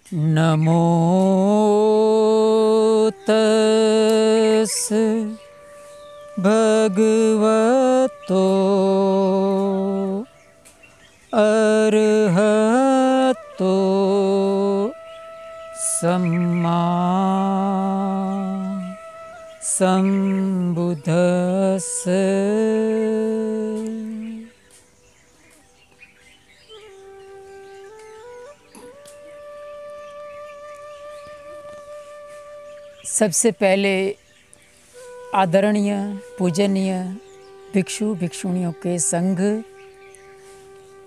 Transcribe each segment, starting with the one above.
नमो तस् भगवतो अरहतो सम्मा संबुद्धस्स। सबसे पहले आदरणीय पूजनीय भिक्षु भिक्षुणियों के संघ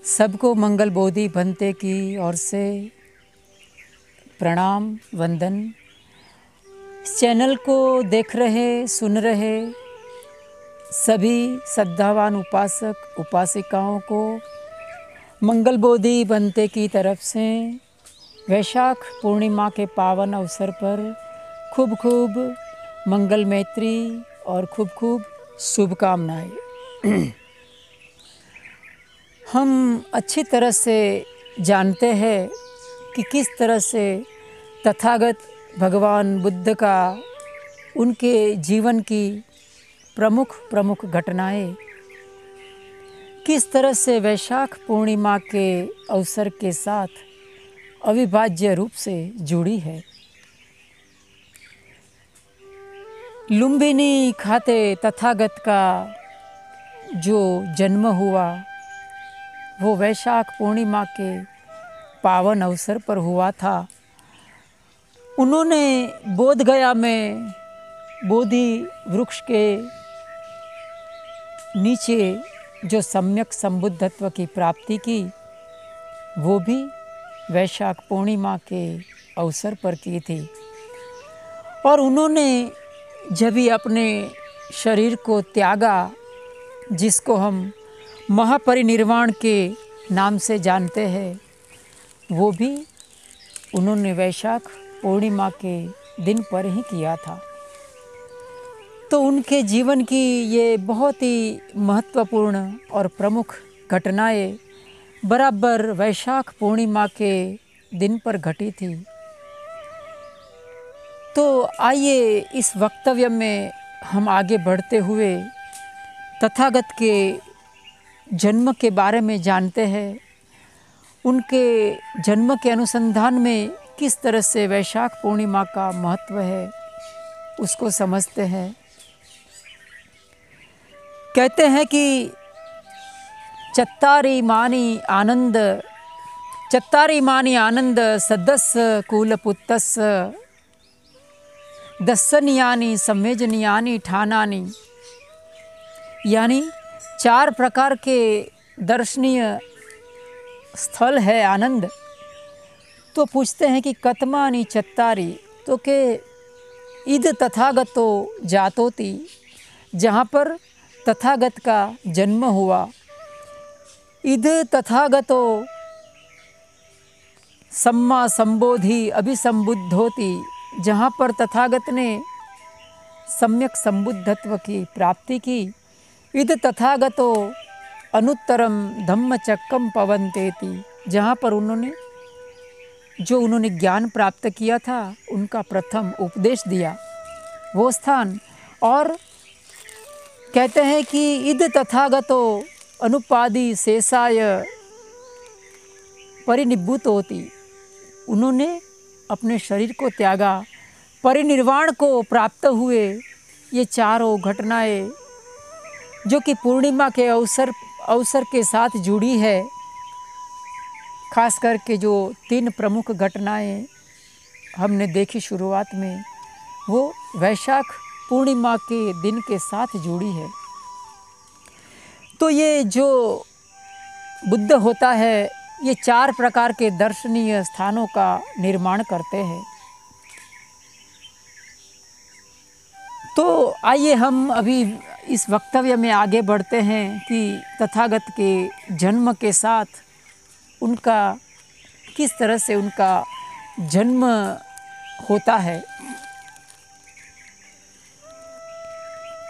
सबको मंगल बोधि बनते की ओर से प्रणाम वंदन। इस चैनल को देख रहे सुन रहे सभी श्रद्धावान उपासक उपासिकाओं को मंगल बोधि बनते की तरफ से वैशाख पूर्णिमा के पावन अवसर पर खूब खूब मंगल मैत्री और खूब खूब शुभकामनाएं। हम अच्छी तरह से जानते हैं कि किस तरह से तथागत भगवान बुद्ध का उनके जीवन की प्रमुख घटनाएं किस तरह से वैशाख पूर्णिमा के अवसर के साथ अविभाज्य रूप से जुड़ी है। लुम्बिनी खाते तथागत का जो जन्म हुआ वो वैशाख पूर्णिमा के पावन अवसर पर हुआ था। उन्होंने बोधगया में बोधि वृक्ष के नीचे जो सम्यक संबुद्धत्व की प्राप्ति की वो भी वैशाख पूर्णिमा के अवसर पर की थी। और उन्होंने जब भी अपने शरीर को त्यागा, जिसको हम महापरिनिर्वाण के नाम से जानते हैं, वो भी उन्होंने वैशाख पूर्णिमा के दिन पर ही किया था। तो उनके जीवन की ये बहुत ही महत्वपूर्ण और प्रमुख घटनाएं बराबर वैशाख पूर्णिमा के दिन पर घटी थी। तो आइए इस वक्तव्य में हम आगे बढ़ते हुए तथागत के जन्म के बारे में जानते हैं। उनके जन्म के अनुसंधान में किस तरह से वैशाख पूर्णिमा का महत्व है उसको समझते हैं। कहते हैं कि चत्तारि मानी आनंद सदस्य कुलपुत्तस्य दर्शनीयानि सम्मेजनीयानि ठानानि, यानी 4 प्रकार के दर्शनीय स्थल है आनंद। तो पूछते हैं कि कतमानि चत्तारि, तो के इद तथागतो जातोति, जहाँ पर तथागत का जन्म हुआ। इद तथागतो सम्मा संबोधि अभिसंबुद्धोति, जहाँ पर तथागत ने सम्यक संबुद्धत्व की प्राप्ति की। इद तथागतो अनुत्तरम धम्मचक्कम पवन्तेति, जहाँ पर उन्होंने ज्ञान प्राप्त किया था उनका प्रथम उपदेश दिया वो स्थान। और कहते हैं कि इद तथागतो अनुपादि शेषाय परिनिब्बुतोति, उन्होंने अपने शरीर को त्यागा, परिनिर्वाण को प्राप्त हुए। ये चारों घटनाएं जो कि पूर्णिमा के अवसर के साथ जुड़ी है, खास करके जो 3 प्रमुख घटनाएं हमने देखी शुरुआत में, वो वैशाख पूर्णिमा के दिन के साथ जुड़ी है। तो ये जो बुद्ध होता है, ये 4 प्रकार के दर्शनीय स्थानों का निर्माण करते हैं। तो आइए हम अभी इस वक्तव्य में आगे बढ़ते हैं कि तथागत के जन्म के साथ उनका किस तरह से उनका जन्म होता है।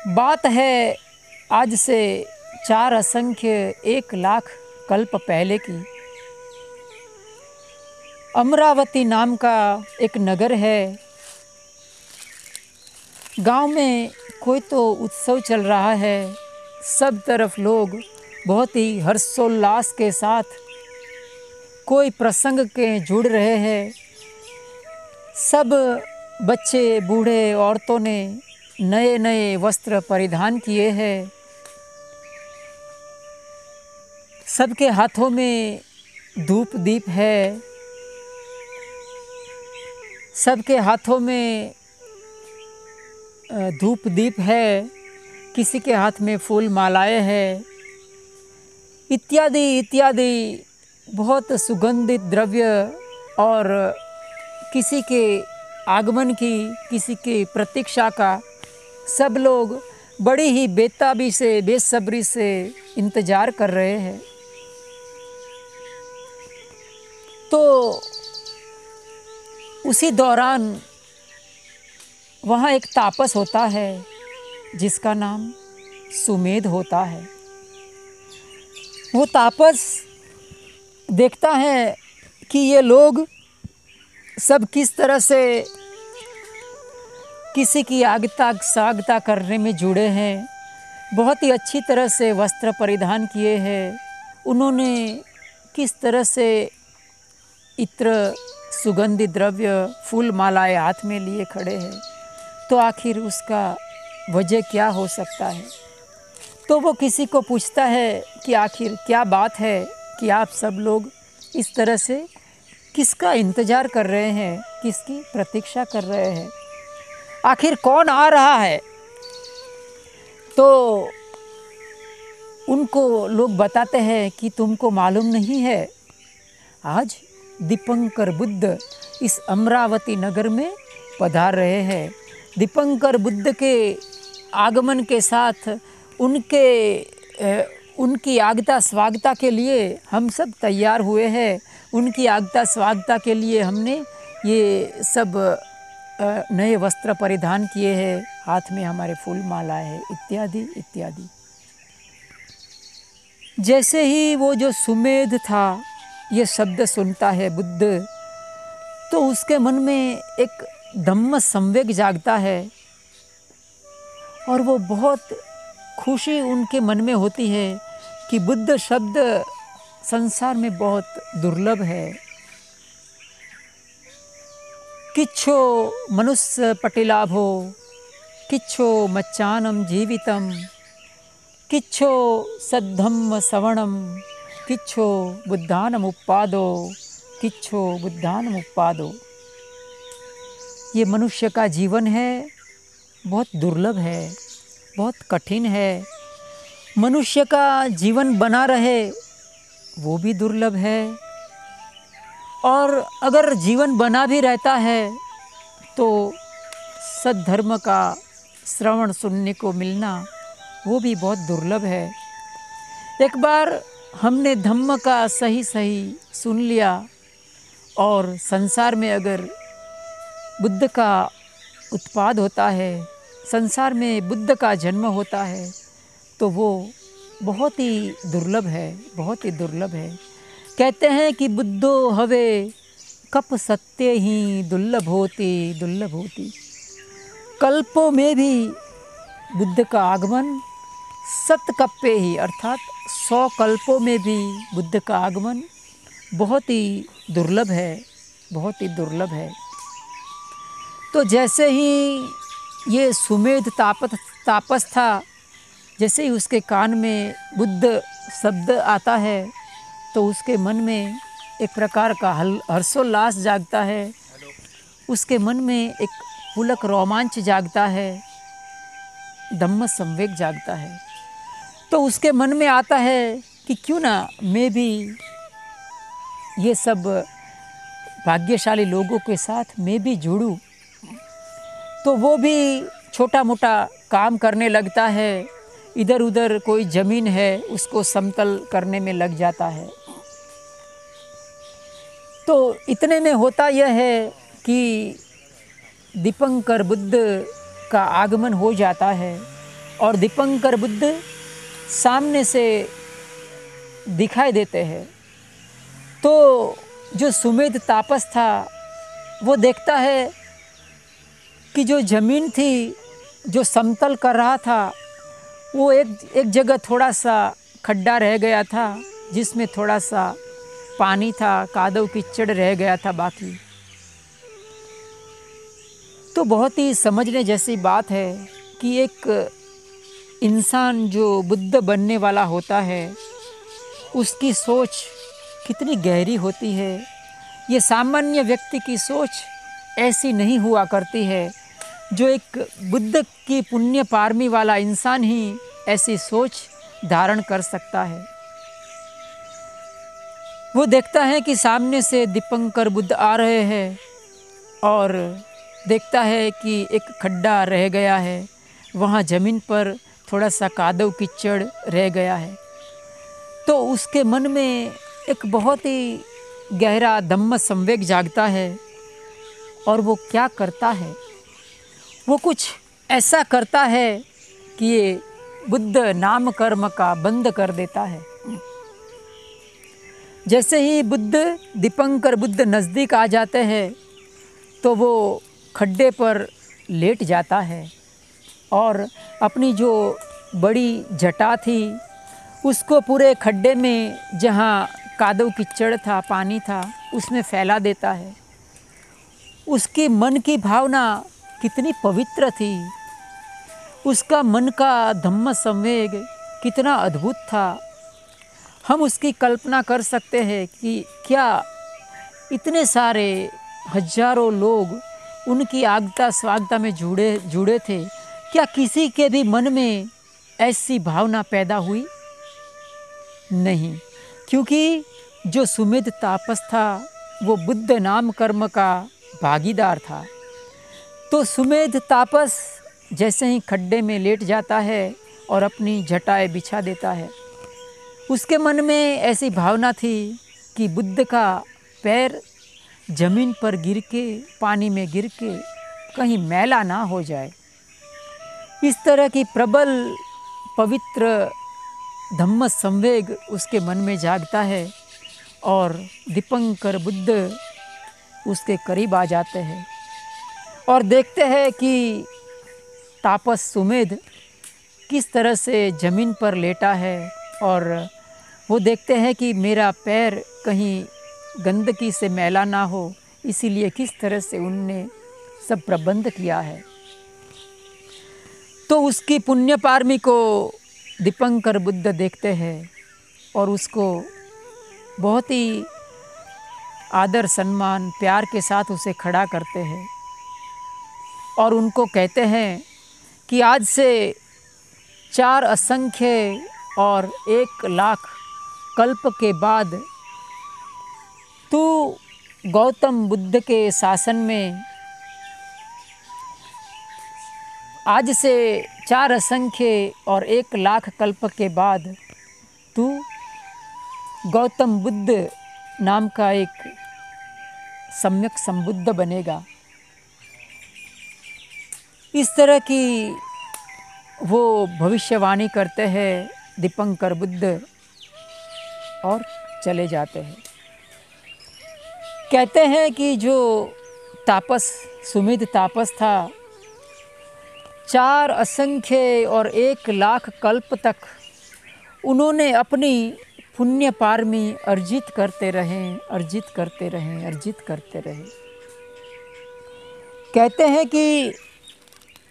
बात है आज से 4 असंख्य 1 लाख कल्प पहले की। अमरावती नाम का एक नगर है। गांव में कोई तो उत्सव चल रहा है। सब तरफ लोग बहुत ही हर्षोल्लास के साथ कोई प्रसंग के जुड़ रहे हैं। सब बच्चे, बूढ़े, औरतों ने नए नए वस्त्र परिधान किए हैं। सबके हाथों में धूप दीप है। सबके हाथों में धूप दीप है। किसी के हाथ में फूल मालाएं हैं, इत्यादि इत्यादि बहुत सुगंधित द्रव्य। और किसी के आगमन की, किसी की प्रतीक्षा का सब लोग बड़ी ही बेताबी से, बेसब्री से इंतजार कर रहे हैं। तो उसी दौरान वहाँ एक तापस होता है जिसका नाम सुमेध होता है। वो तापस देखता है कि ये लोग सब किस तरह से किसी की आगता स्वागता करने में जुड़े हैं। बहुत ही अच्छी तरह से वस्त्र परिधान किए हैं। उन्होंने किस तरह से इत्र, सुगंधित द्रव्य, फूल मालाएं हाथ में लिए खड़े हैं। तो आखिर उसका वजह क्या हो सकता है? तो वो किसी को पूछता है कि आखिर क्या बात है कि आप सब लोग इस तरह से किसका इंतज़ार कर रहे हैं, किसकी प्रतीक्षा कर रहे हैं, आखिर कौन आ रहा है? तो उनको लोग बताते हैं कि तुमको मालूम नहीं है, आज दीपंकर बुद्ध इस अमरावती नगर में पधार रहे हैं। दीपंकर बुद्ध के आगमन के साथ उनकी आगता स्वागता के लिए हम सब तैयार हुए हैं। उनकी आगता स्वागता के लिए हमने ये सब नए वस्त्र परिधान किए हैं, हाथ में हमारे फूल मालाएं हैं, इत्यादि इत्यादि। जैसे ही वो जो सुमेध था ये शब्द सुनता है बुद्ध, तो उसके मन में एक धम्म संवेग जागता है और वो बहुत खुशी उनके मन में होती है कि बुद्ध शब्द संसार में बहुत दुर्लभ है। किच्छो मनुष्य पटिलाभो, किच्छो मच्चानम जीवितम, किच्छो सद्धम्म सवणम, किच्छो बुद्धानम उपादो, किच्छो बुद्धानम उपादो। ये मनुष्य का जीवन है, बहुत दुर्लभ है, बहुत कठिन है। मनुष्य का जीवन बना रहे वो भी दुर्लभ है, और अगर जीवन बना भी रहता है तो सद्धर्म का श्रवण सुनने को मिलना वो भी बहुत दुर्लभ है। एक बार हमने धम्म का सही सही सुन लिया और संसार में अगर बुद्ध का उत्पाद होता है, संसार में बुद्ध का जन्म होता है, तो वो बहुत ही दुर्लभ है, बहुत ही दुर्लभ है। कहते हैं कि बुद्धो हवे कप सत्य ही दुर्लभ होती। कल्पों में भी बुद्ध का आगमन सत कप्पे ही, अर्थात 100 कल्पों में भी बुद्ध का आगमन बहुत ही दुर्लभ है, बहुत ही दुर्लभ है। तो जैसे ही ये सुमेध तापस था, जैसे ही उसके कान में बुद्ध शब्द आता है तो उसके मन में एक प्रकार का हर्षोल्लास जागता है। उसके मन में एक पुलक रोमांच जागता है, धम्म संवेग जागता है। तो उसके मन में आता है कि क्यों ना मैं भी ये सब भाग्यशाली लोगों के साथ मैं भी जुड़ूं। तो वो भी छोटा मोटा काम करने लगता है। इधर उधर कोई ज़मीन है उसको समतल करने में लग जाता है। तो इतने में होता यह है कि दीपंकर बुद्ध का आगमन हो जाता है और दीपंकर बुद्ध सामने से दिखाई देते हैं। तो जो सुमेध तापस था वो देखता है कि जो ज़मीन थी, जो समतल कर रहा था, वो एक जगह थोड़ा सा खड्डा रह गया था जिसमें थोड़ा सा पानी था, कादव कीचड़ रह गया था बाकी। तो बहुत ही समझने जैसी बात है कि एक इंसान जो बुद्ध बनने वाला होता है उसकी सोच कितनी गहरी होती है। ये सामान्य व्यक्ति की सोच ऐसी नहीं हुआ करती है। जो एक बुद्ध की पुण्य पारमी वाला इंसान ही ऐसी सोच धारण कर सकता है। वो देखता है कि सामने से दीपंकर बुद्ध आ रहे हैं और देखता है कि एक खड्डा रह गया है, वहाँ ज़मीन पर थोड़ा सा कादव कीचड़ रह गया है। तो उसके मन में एक बहुत ही गहरा धम्म संवेग जागता है और वो क्या करता है, वो कुछ ऐसा करता है कि ये बुद्ध नाम कर्म का बंद कर देता है। जैसे ही बुद्ध दीपंकर बुद्ध नज़दीक आ जाते हैं तो वो खड्डे पर लेट जाता है और अपनी जो बड़ी जटा थी उसको पूरे खड्डे में, जहाँ कादव कीचड़ था, पानी था, उसमें फैला देता है। उसकी मन की भावना कितनी पवित्र थी, उसका मन का धम्म संवेग कितना अद्भुत था। हम उसकी कल्पना कर सकते हैं कि क्या इतने सारे हजारों लोग उनकी आज्ञा स्वागता में जुड़े थे, क्या किसी के भी मन में ऐसी भावना पैदा हुई? नहीं, क्योंकि जो सुमेध तापस था वो बुद्ध नाम कर्म का भागीदार था। तो सुमेध तापस जैसे ही खड्डे में लेट जाता है और अपनी जटाएं बिछा देता है, उसके मन में ऐसी भावना थी कि बुद्ध का पैर जमीन पर गिर के, पानी में गिर के कहीं मैला ना हो जाए। इस तरह की प्रबल पवित्र धम्म संवेग उसके मन में जागता है और दीपंकर बुद्ध उसके करीब आ जाते हैं और देखते हैं कि तापस सुमेध किस तरह से ज़मीन पर लेटा है और वो देखते हैं कि मेरा पैर कहीं गंदगी से मैला ना हो, इसीलिए किस तरह से उनने सब प्रबंध किया है। तो उसकी पुण्य पारमी को दीपंकर बुद्ध देखते हैं और उसको बहुत ही आदर सम्मान प्यार के साथ उसे खड़ा करते हैं और उनको कहते हैं कि आज से 4 असंख्य और 1 लाख कल्प के बाद तू गौतम बुद्ध के शासन में, आज से 4 असंख्य और 1 लाख कल्प के बाद तू गौतम बुद्ध नाम का एक सम्यक संबुद्ध बनेगा। इस तरह की वो भविष्यवाणी करते हैं दीपंकर बुद्ध और चले जाते हैं। कहते हैं कि जो तापस सुमेध तापस था, 4 असंख्य और 1 लाख कल्प तक उन्होंने अपनी पुण्य पारमी अर्जित करते रहे। कहते हैं कि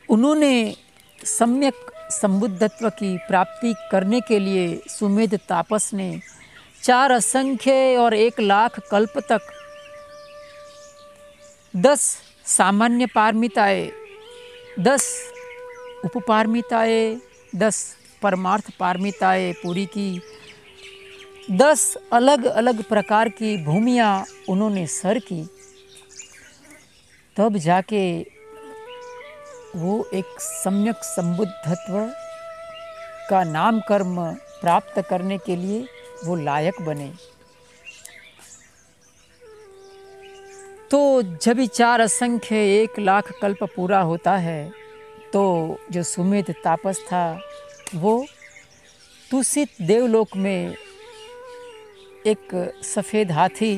उन्होंने सम्यक संबुद्धत्व की प्राप्ति करने के लिए सुमेध तापस ने 4 असंख्य और 1 लाख कल्प तक 10 सामान्य पारमिताएं, 10 उपपारमिताएं, 10 परमार्थ पारमिताएं पूरी की। 10 अलग अलग प्रकार की भूमियाँ उन्होंने सर की, तब जाके वो एक सम्यक संबुद्धत्व का नाम कर्म प्राप्त करने के लिए वो लायक बने। तो जब भी 4 असंख्य 1 लाख कल्प पूरा होता है तो जो सुमेध तापस था वो तुसित देवलोक में एक सफ़ेद हाथी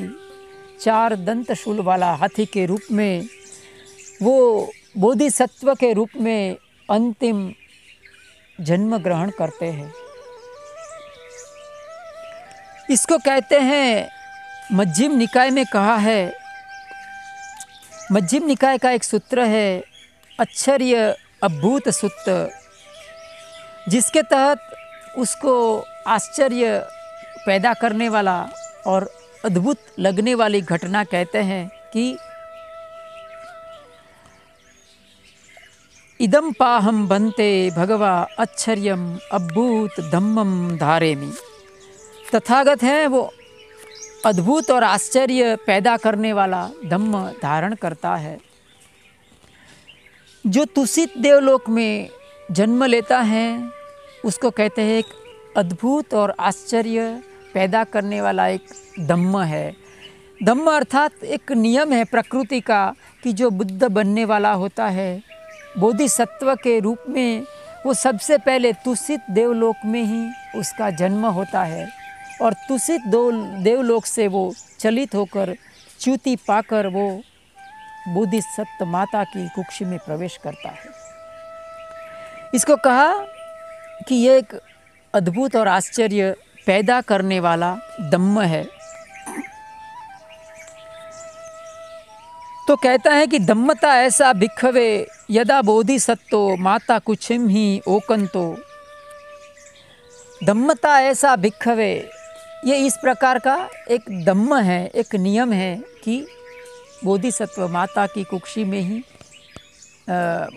4 दंत शूल वाला हाथी के रूप में वो बोधिसत्व के रूप में अंतिम जन्म ग्रहण करते हैं। इसको कहते हैं, मध्यम निकाय में कहा है, मध्यम निकाय का एक सूत्र है आश्चर्य अद्भुत सूत्र, जिसके तहत उसको आश्चर्य पैदा करने वाला और अद्भुत लगने वाली घटना कहते हैं कि इदम पाहम बनते भगवा आश्चर्यम अद्भुत धम्मम धारेमि। तथागत है वो अद्भुत और आश्चर्य पैदा करने वाला धम्म धारण करता है। जो तुषित देवलोक में जन्म लेता है उसको कहते हैं एक अद्भुत और आश्चर्य पैदा करने वाला एक धम्म है। धम्म अर्थात एक नियम है प्रकृति का कि जो बुद्ध बनने वाला होता है बोधिसत्व के रूप में, वो सबसे पहले तुषित देवलोक में ही उसका जन्म होता है और तुषित देवलोक से वो चलित होकर च्युति पाकर वो बोधिसत्व माता की कुक्षी में प्रवेश करता है। इसको कहा कि ये एक अद्भुत और आश्चर्य पैदा करने वाला धम्म है। तो कहता है कि धम्मता ऐसा भिक्खवे यदा बोधिसत्तो माता कुक्षिम ही ओकंतो। धम्मता ऐसा भिक्खवे, ये इस प्रकार का एक धम्म है, एक नियम है कि बोधिसत्व माता की कुक्षी में ही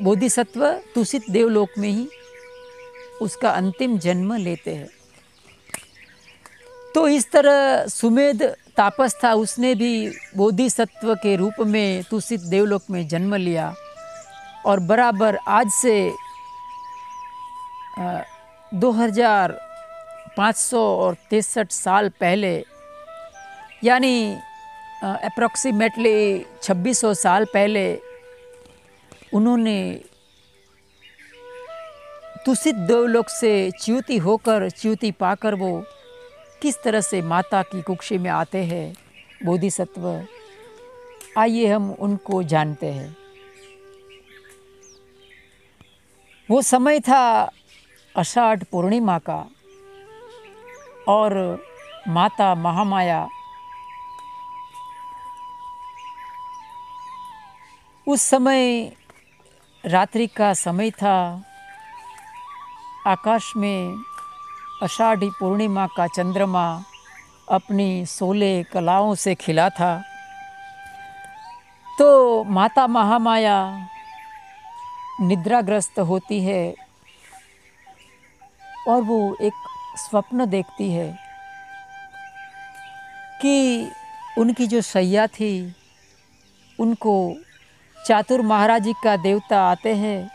बोधिसत्व तुषित देवलोक में ही उसका अंतिम जन्म लेते हैं। तो इस तरह सुमेध तापस था, उसने भी बोधिसत्व के रूप में तुषित देवलोक में जन्म लिया और बराबर आज से 2563 साल पहले, यानी अप्रॉक्सीमेटली 2600 साल पहले उन्होंने तुषित देवलोक से च्युति होकर, च्युति पाकर वो किस तरह से माता की कुक्षी में आते हैं बोधिसत्व, आइए हम उनको जानते हैं। वो समय था आषाढ़ पूर्णिमा का और माता महामाया उस समय रात्रि का समय था। आकाश में आषाढ़ी पूर्णिमा का चंद्रमा अपनी 16 कलाओं से खिला था। तो माता महामाया निद्राग्रस्त होती है और वो एक स्वप्न देखती है कि उनकी जो सैया थी उनको चातुर महाराज जी का देवता आते हैं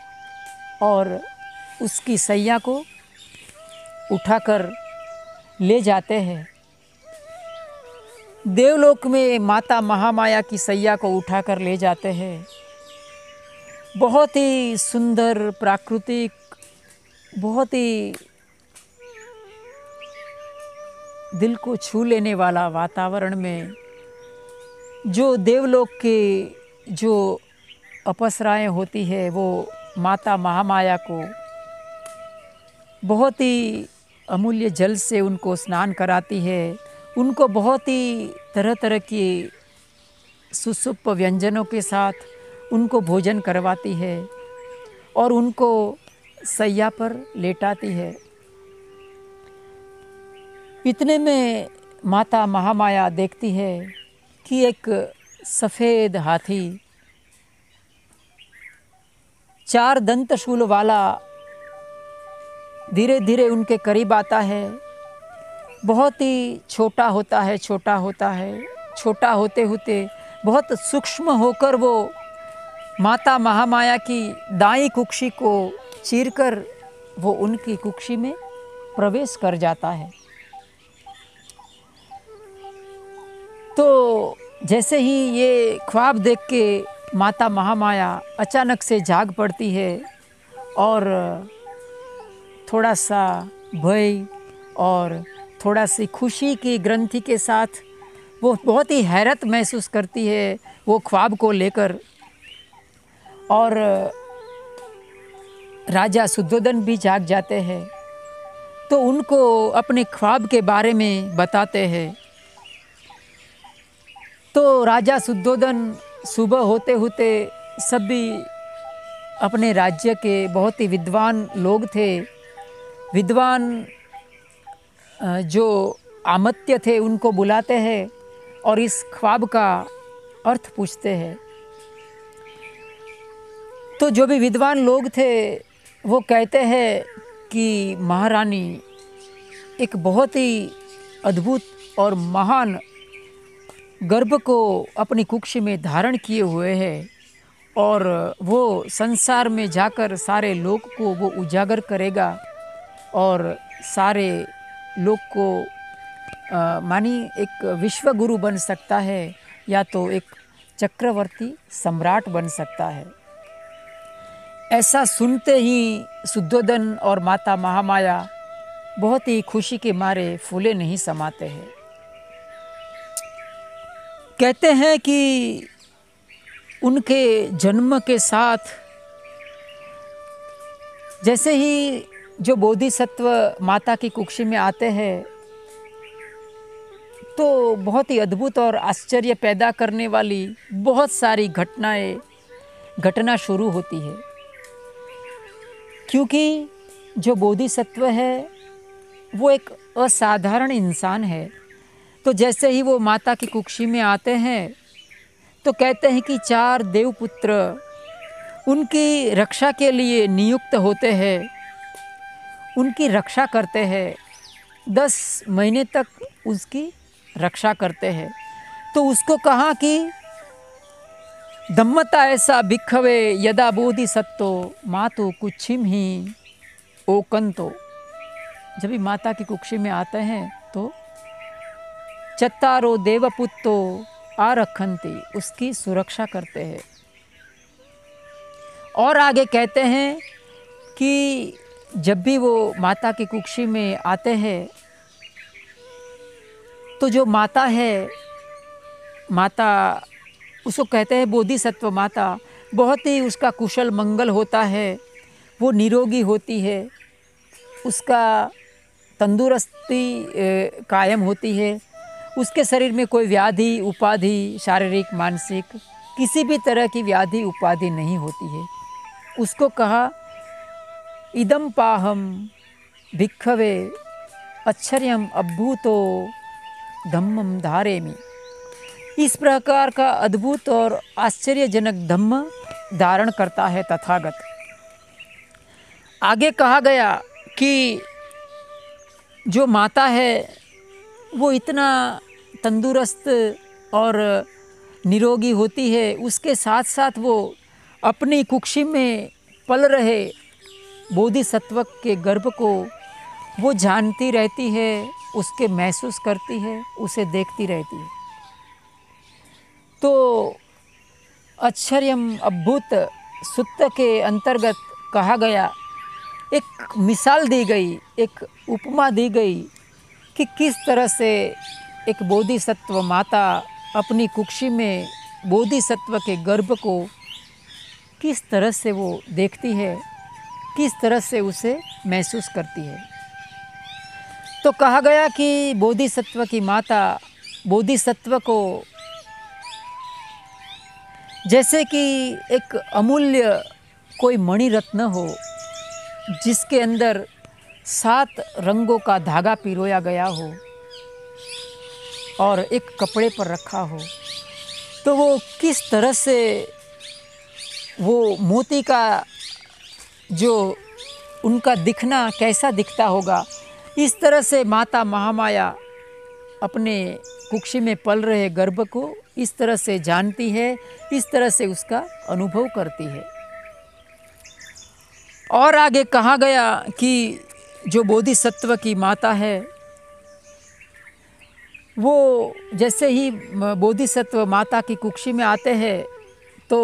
और उसकी सैया को उठाकर ले जाते हैं। देवलोक में माता महामाया की सैया को उठाकर ले जाते हैं। बहुत ही सुंदर प्राकृतिक, बहुत ही दिल को छू लेने वाला वातावरण में जो देवलोक के जो अप्सराएं होती है वो माता महामाया को बहुत ही अमूल्य जल से उनको स्नान कराती है। उनको बहुत ही तरह तरह की सुसुप्त व्यंजनों के साथ उनको भोजन करवाती है और उनको सैया पर लेटाती है। इतने में माता महामाया देखती है कि एक सफ़ेद हाथी 4 दंत शूल वाला धीरे धीरे उनके करीब आता है। बहुत ही छोटा होता है, छोटा होता है, छोटा होते होते बहुत सूक्ष्म होकर वो माता महामाया की दाई कुक्षी को चीरकर वो उनकी कुक्षी में प्रवेश कर जाता है। तो जैसे ही ये ख्वाब देख के माता महामाया अचानक से जाग पड़ती है और थोड़ा सा भय और थोड़ा सी खुशी की ग्रंथि के साथ वो बहुत ही हैरत महसूस करती है वो ख्वाब को लेकर। और राजा शुद्धोधन भी जाग जाते हैं, तो उनको अपने ख्वाब के बारे में बताते हैं। तो राजा शुद्धोधन सुबह होते होते सभी अपने राज्य के बहुत ही विद्वान लोग थे, विद्वान जो आमत्य थे उनको बुलाते हैं और इस ख्वाब का अर्थ पूछते हैं। तो जो भी विद्वान लोग थे वो कहते हैं कि महारानी एक बहुत ही अद्भुत और महान गर्भ को अपनी कुक्ष में धारण किए हुए है और वो संसार में जाकर सारे लोक को वो उजागर करेगा और सारे लोक को मानी एक विश्व गुरु बन सकता है या तो एक चक्रवर्ती सम्राट बन सकता है। ऐसा सुनते ही शुद्धोधन और माता महामाया बहुत ही खुशी के मारे फूले नहीं समाते हैं। कहते हैं कि उनके जन्म के साथ जैसे ही जो बोधिसत्व माता की कुक्षी में आते हैं तो बहुत ही अद्भुत और आश्चर्य पैदा करने वाली बहुत सारी घटना शुरू होती है, क्योंकि जो बोधिसत्व है वो एक असाधारण इंसान है। तो जैसे ही वो माता की कुक्षी में आते हैं तो कहते हैं कि 4 देवपुत्र उनकी रक्षा के लिए नियुक्त होते हैं, उनकी रक्षा करते हैं, 10 महीने तक उसकी रक्षा करते हैं। तो उसको कहा कि धम्मता ऐसा भिक्खवे यदा बोधिसत्तो मातु कुक्षिम ही ओकंतो। जब भी माता की कुक्षी में आते हैं तो चत्तारो देवपुत्तो आरक्षन्ति, उसकी सुरक्षा करते हैं। और आगे कहते हैं कि जब भी वो माता की कुक्षी में आते हैं तो जो माता है, माता उसको कहते हैं बोधिसत्व माता, बहुत ही उसका कुशल मंगल होता है, वो निरोगी होती है, उसका तंदुरुस्ती कायम होती है, उसके शरीर में कोई व्याधि उपाधि शारीरिक मानसिक किसी भी तरह की व्याधि उपाधि नहीं होती है। उसको कहा इदम पाहम भिक्खवे अच्छर्यम अभूतो धम्मम धारेमि। इस प्रकार का अद्भुत और आश्चर्यजनक धम्म धारण करता है तथागत। आगे कहा गया कि जो माता है वो इतना तंदुरुस्त और निरोगी होती है, उसके साथ साथ वो अपनी कुक्षी में पल रहे बोधिसत्व के गर्भ को वो जानती रहती है, उसके महसूस करती है, उसे देखती रहती है। तो आश्चर्यम अद्भुत सूत्र के अंतर्गत कहा गया, एक मिसाल दी गई, एक उपमा दी गई कि किस तरह से एक बोधिसत्व माता अपनी कुक्षी में बोधिसत्व के गर्भ को किस तरह से वो देखती है, किस तरह से उसे महसूस करती है। तो कहा गया कि बोधिसत्व की माता बोधिसत्व को जैसे कि एक अमूल्य कोई मणिरत्न हो जिसके अंदर 7 रंगों का धागा पिरोया गया हो और एक कपड़े पर रखा हो, तो वो किस तरह से वो मोती का जो उनका दिखना कैसा दिखता होगा, इस तरह से माता महामाया अपने कुक्षी में पल रहे गर्भ को इस तरह से जानती है, इस तरह से उसका अनुभव करती है। और आगे कहा गया कि जो बोधिसत्व की माता है वो जैसे ही बोधिसत्व माता की कुक्षी में आते हैं तो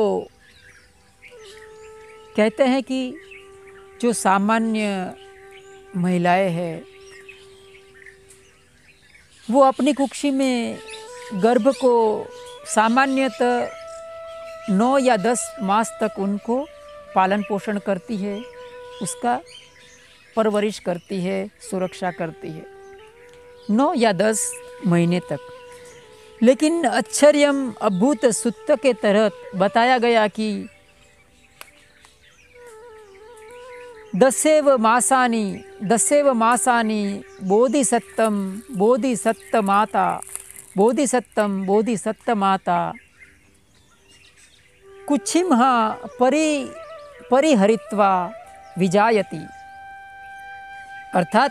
कहते हैं कि जो सामान्य महिलाएं हैं वो अपनी कुक्षी में गर्भ को सामान्यतः 9 या 10 मास तक उनको पालन पोषण करती है, उसका परवरिश करती है, सुरक्षा करती है 9 या 10 महीने तक। लेकिन आश्चर्यम अभूत सुत्त के तहत बताया गया कि 10 मासानि बोधिसत्तमाता कुच्छिमः परिहरित्वा विजायति। अर्थात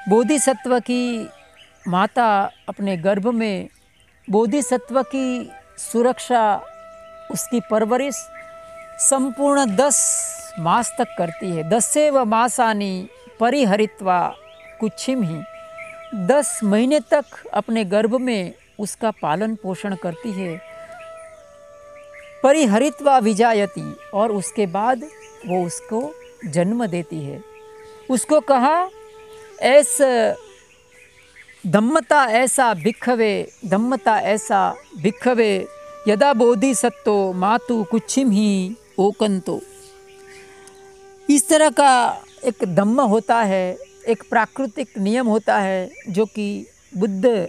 बोधिसत्व की माता अपने गर्भ में बोधिसत्व की सुरक्षा, उसकी परवरिश संपूर्ण 10 मास तक करती है। 10 मासानि परिहरित्वा कुच्छिम ही 10 महीने तक अपने गर्भ में उसका पालन पोषण करती है। परिहरित्वा विजायति, और उसके बाद वो उसको जन्म देती है। उसको कहा धम्मता ऐसा भिक्खवे यदा बोधिसत्तो मातु कुच्छिम ही ओकंतो। इस तरह का एक धम्म होता है, एक प्राकृतिक नियम होता है जो कि बुद्ध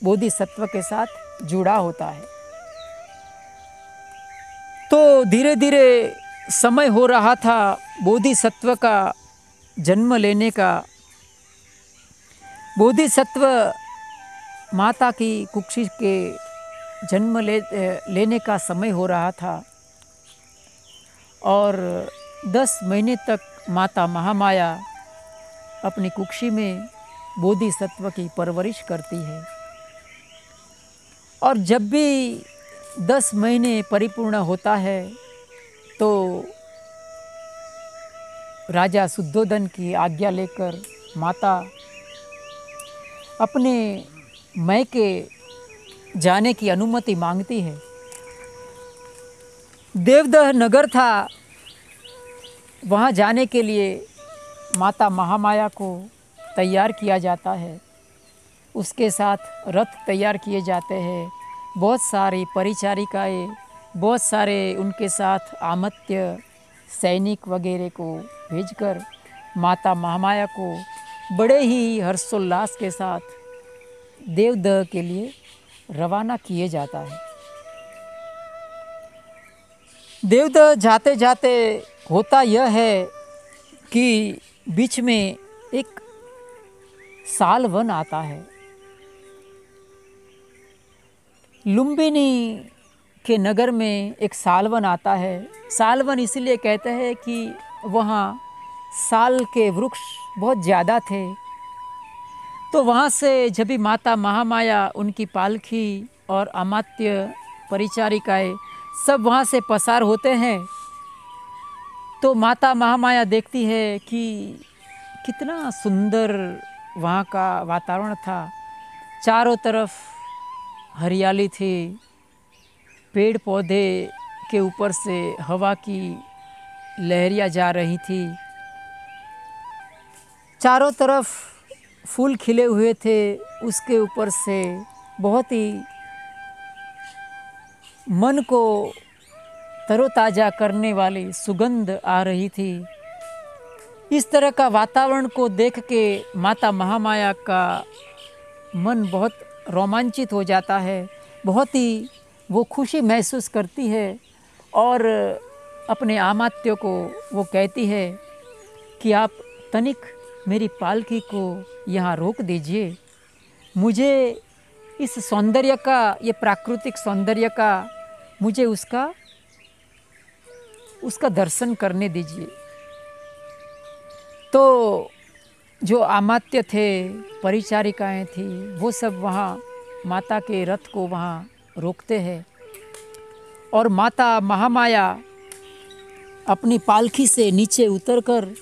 बोधिसत्व के साथ जुड़ा होता है। तो धीरे धीरे समय हो रहा था बोधिसत्व का जन्म लेने का। बोधिसत्व माता की कुक्षी के जन्म लेने का समय हो रहा था और 10 महीने तक माता महामाया अपनी कुक्षी में बोधिसत्व की परवरिश करती है। और जब भी 10 महीने परिपूर्ण होता है तो राजा शुद्धोधन की आज्ञा लेकर माता अपने मैके जाने की अनुमति मांगती है। देवदह नगर था, वहाँ जाने के लिए माता महामाया को तैयार किया जाता है। उसके साथ रथ तैयार किए जाते हैं, बहुत सारी परिचारिकाएँ, बहुत सारे उनके साथ आमत्य सैनिक वगैरह को भेजकर माता महामाया को बड़े ही हर्षोल्लास के साथ देवदह के लिए रवाना किए जाता है। देवदह जाते जाते होता यह है कि बीच में एक सालवन आता है। लुम्बिनी के नगर में एक सालवन आता है। सालवन इसलिए कहते हैं कि वहाँ साल के वृक्ष बहुत ज़्यादा थे। तो वहाँ से जब भी माता महामाया, उनकी पालकी और अमात्य परिचारिकाएँ सब वहाँ से पसार होते हैं तो माता महामाया देखती है कि कितना सुंदर वहाँ का वातावरण था। चारों तरफ हरियाली थी, पेड़ पौधे के ऊपर से हवा की लहरियाँ जा रही थी, चारों तरफ फूल खिले हुए थे, उसके ऊपर से बहुत ही मन को तरोताज़ा करने वाली सुगंध आ रही थी। इस तरह का वातावरण को देख के माता महामाया का मन बहुत रोमांचित हो जाता है, बहुत ही वो खुशी महसूस करती है और अपने आमात्य को वो कहती है कि आप तनिक मेरी पालकी को यहाँ रोक दीजिए, मुझे इस सौंदर्य का, ये प्राकृतिक सौंदर्य का, मुझे उसका दर्शन करने दीजिए। तो जो अमात्य थे, परिचारिकाएं थी, वो सब वहाँ माता के रथ को वहाँ रोकते हैं और माता महामाया अपनी पालकी से नीचे उतरकर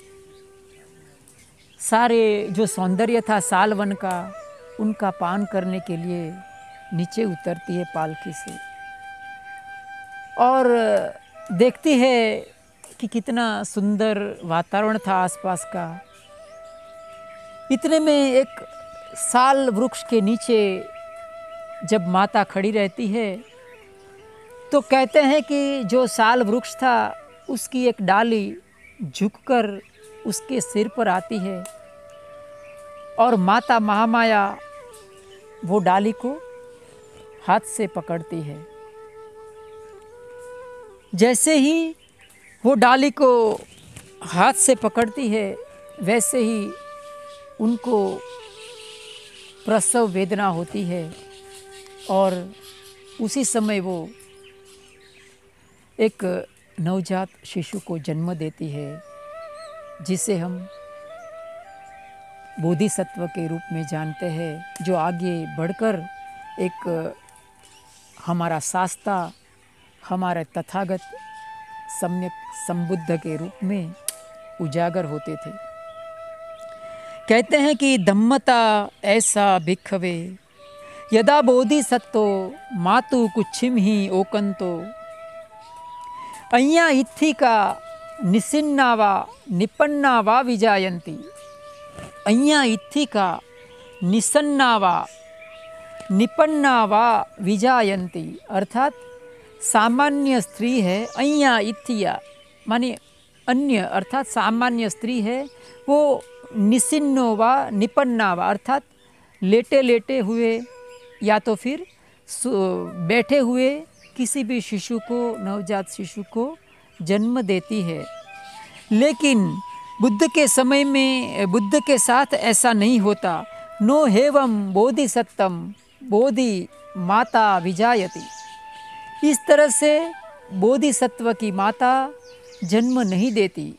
सारे जो सौंदर्य था सालवन का, उनका पान करने के लिए नीचे उतरती है पालकी से और देखती है कि कितना सुंदर वातावरण था आसपास का। इतने में एक साल वृक्ष के नीचे जब माता खड़ी रहती है तो कहते हैं कि जो साल वृक्ष था उसकी एक डाली झुककर उसके सिर पर आती है और माता महामाया वो डाली को हाथ से पकड़ती है। जैसे ही वो डाली को हाथ से पकड़ती है वैसे ही उनको प्रसव वेदना होती है और उसी समय वो एक नवजात शिशु को जन्म देती है, जिसे हम बोधिसत्व के रूप में जानते हैं, जो आगे बढ़कर एक हमारा शास्ता, हमारे तथागत सम्यक संबुद्ध के रूप में उजागर होते थे। कहते हैं कि धम्मता ऐसा भिक्खवे यदा बोधिसत्तो मातु कुच्छिम ही ओकंतो अय्या इत्थिका निसिन्ना वा निपन्ना वा विजायन्ति। अय्या इत्थिका निसन्ना वा निपन्ना वा विजायन्ति, अर्थात सामान्य स्त्री है। अय्या इत्थिया माने अन्य, अर्थात सामान्य स्त्री है। वो निसिन्नो वा निपन्ना वा अर्थात लेटे लेटे हुए या तो फिर बैठे हुए किसी भी शिशु को, नवजात शिशु को जन्म देती है। लेकिन बुद्ध के समय में, बुद्ध के साथ ऐसा नहीं होता। नो हेवम बोधिसत्तम बोधि माता विजायति। इस तरह से बोधिसत्व की माता जन्म नहीं देती।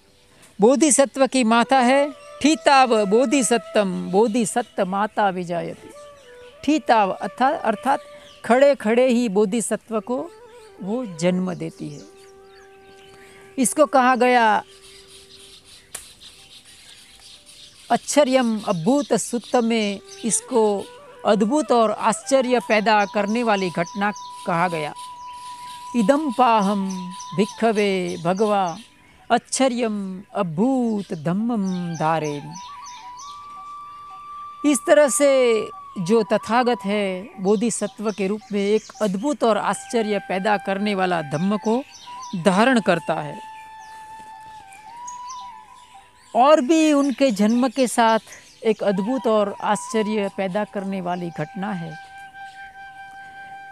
बोधिसत्व की माता है ठीताव बोधिसत्तम बोधिसत्त माता विजायति। ठीताव अर्थात खड़े खड़े ही बोधिसत्व को वो जन्म देती है। इसको कहा गया आश्चर्यम अद्भुत सूत्र में इसको अद्भुत और आश्चर्य पैदा करने वाली घटना कहा गया। इदम पाहम भिक्खवे भगवा आश्चर्यम अभूत धम्मम धारेण। इस तरह से जो तथागत है बोधिसत्व के रूप में एक अद्भुत और आश्चर्य पैदा करने वाला धम्म को धारण करता है। और भी उनके जन्म के साथ एक अद्भुत और आश्चर्य पैदा करने वाली घटना है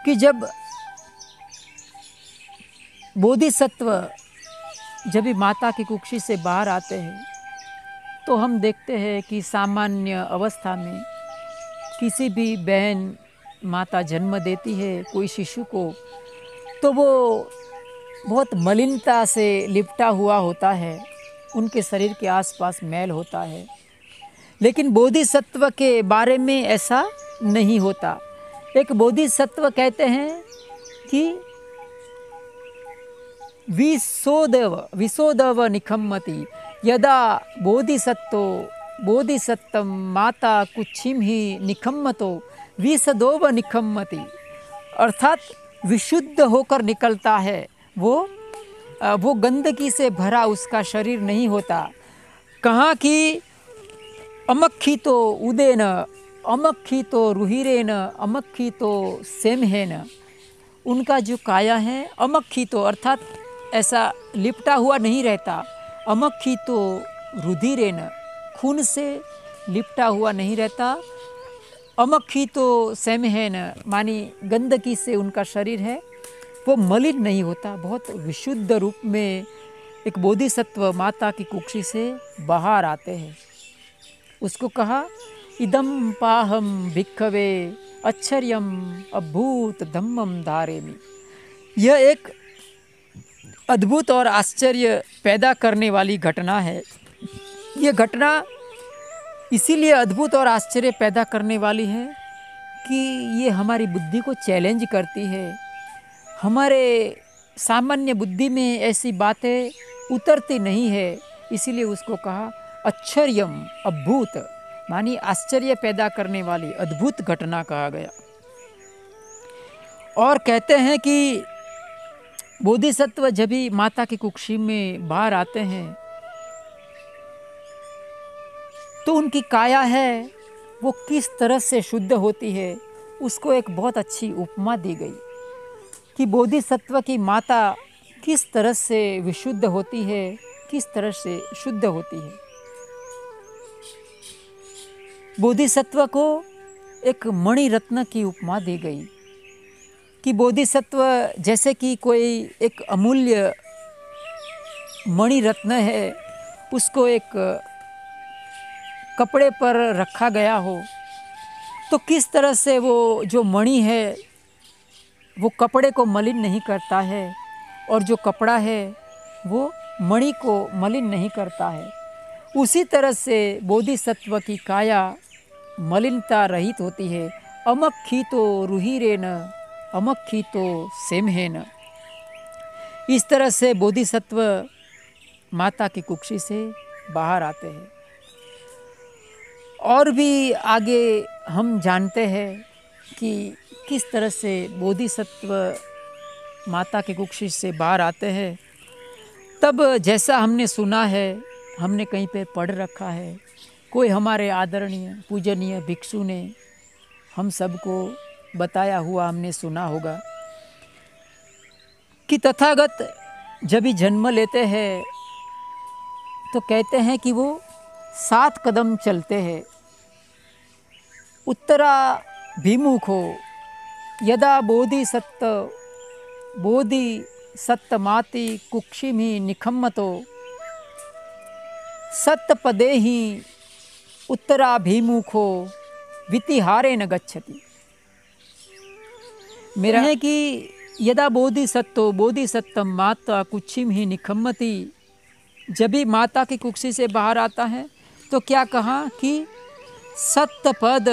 कि जब बोधिसत्व जब भी माता की कुक्षी से बाहर आते हैं तो हम देखते हैं कि सामान्य अवस्था में किसी भी बहन माता जन्म देती है कोई शिशु को, तो वो बहुत मलिनता से लिपटा हुआ होता है, उनके शरीर के आसपास मैल होता है। लेकिन बोधिसत्व के बारे में ऐसा नहीं होता। एक बोधिसत्व कहते हैं कि विशोदव निखम्मति यदा बोधिसत्तो बोधिसत्तम माता कुच्छिम ही निखम्मतो विशदोव निखम्मति। अर्थात विशुद्ध होकर निकलता है। वो गंदगी से भरा उसका शरीर नहीं होता। कहाँ कि अमक्खितो उदेन अमक्खितो रुहिरेन अमक्खितो सेमहेन। उनका जो काया है अमक्खितो अर्थात ऐसा लिपटा हुआ नहीं रहता। अमक्खितो रुधिरेन खून से लिपटा हुआ नहीं रहता। अमक्खितो सेमहेन मानी गंदगी से उनका शरीर है, वो मलिन नहीं होता। बहुत विशुद्ध रूप में एक बोधिसत्व माता की कुक्षी से बाहर आते हैं। उसको कहा इदम पाहम भिक्खवे आश्चर्यम अभूत धम्मम धारेमि। यह एक अद्भुत और आश्चर्य पैदा करने वाली घटना है। ये घटना इसीलिए अद्भुत और आश्चर्य पैदा करने वाली है कि ये हमारी बुद्धि को चैलेंज करती है। हमारे सामान्य बुद्धि में ऐसी बातें उतरती नहीं है, इसीलिए उसको कहा आश्चर्यम अभूत मानी आश्चर्य पैदा करने वाली अद्भुत घटना कहा गया। और कहते हैं कि बोधिसत्व जब भी माता की कुक्षी में बाहर आते हैं तो उनकी काया है वो किस तरह से शुद्ध होती है, उसको एक बहुत अच्छी उपमा दी गई कि बोधिसत्व की माता किस तरह से विशुद्ध होती है, किस तरह से शुद्ध होती है। बोधिसत्व को एक मणि रत्न की उपमा दी गई कि बोधिसत्व जैसे कि कोई एक अमूल्य मणि रत्न है, उसको एक कपड़े पर रखा गया हो, तो किस तरह से वो जो मणि है वो कपड़े को मलिन नहीं करता है और जो कपड़ा है वो मणि को मलिन नहीं करता है। उसी तरह से बोधिसत्व की काया मलिनता रहित होती है। अमक्खितो रुहिरेन अमक्खितो सेमहेन। इस तरह से बोधिसत्व माता की कुक्षी से बाहर आते हैं। और भी आगे हम जानते हैं कि किस तरह से बोधिसत्व माता की कुक्षी से बाहर आते हैं। तब जैसा हमने सुना है, हमने कहीं पे पढ़ रखा है, कोई हमारे आदरणीय पूजनीय भिक्षु ने हम सबको बताया हुआ हमने सुना होगा कि तथागत जब भी जन्म लेते हैं तो कहते हैं कि वो 7 कदम चलते हैं। उत्तराभिमुखो यदा बोधिसत्तमाति कुक्षिमि निखम्मतो सत्पदेहि उत्तराभिमुखो वितिहारेण गच्छति। मेरा है कि यदा बोधिसत्तम माता कुक्षिम ही निखम्मति, जब भी माता की कुक्षी से बाहर आता है तो क्या कहा कि सत्पद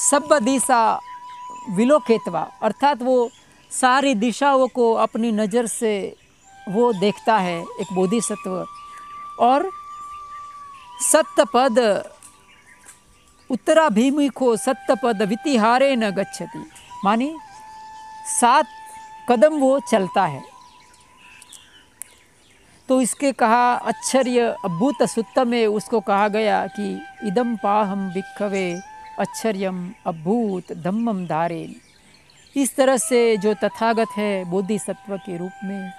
सब दिशा विलोकेतवा, अर्थात वो सारी दिशाओं को अपनी नज़र से वो देखता है एक बोधिसत्व। और सत्पद उत्तराभिमुखो सत्पद वितिहारेण गच्छति, मानी 7 कदम वो चलता है। तो इसके कहा आश्चर्य अभूत सुत्त में उसको कहा गया कि इदम पाहम भिक्खवे आश्चर्यम अभूत धम्मम धारेन। इस तरह से जो तथागत है बोधिसत्व के रूप में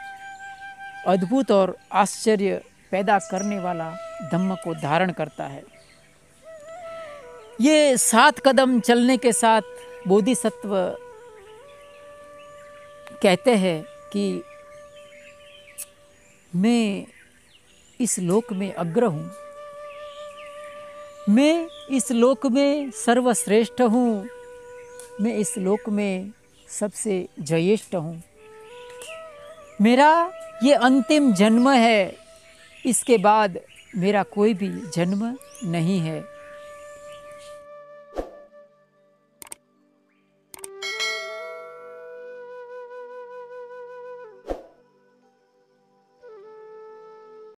अद्भुत और आश्चर्य पैदा करने वाला धम्म को धारण करता है। ये 7 कदम चलने के साथ बोधिसत्व कहते हैं कि मैं इस लोक में अग्र हूँ, मैं इस लोक में सर्वश्रेष्ठ हूँ, मैं इस लोक में सबसे जयेष्ठ हूँ, मेरा ये अंतिम जन्म है, इसके बाद मेरा कोई भी जन्म नहीं है।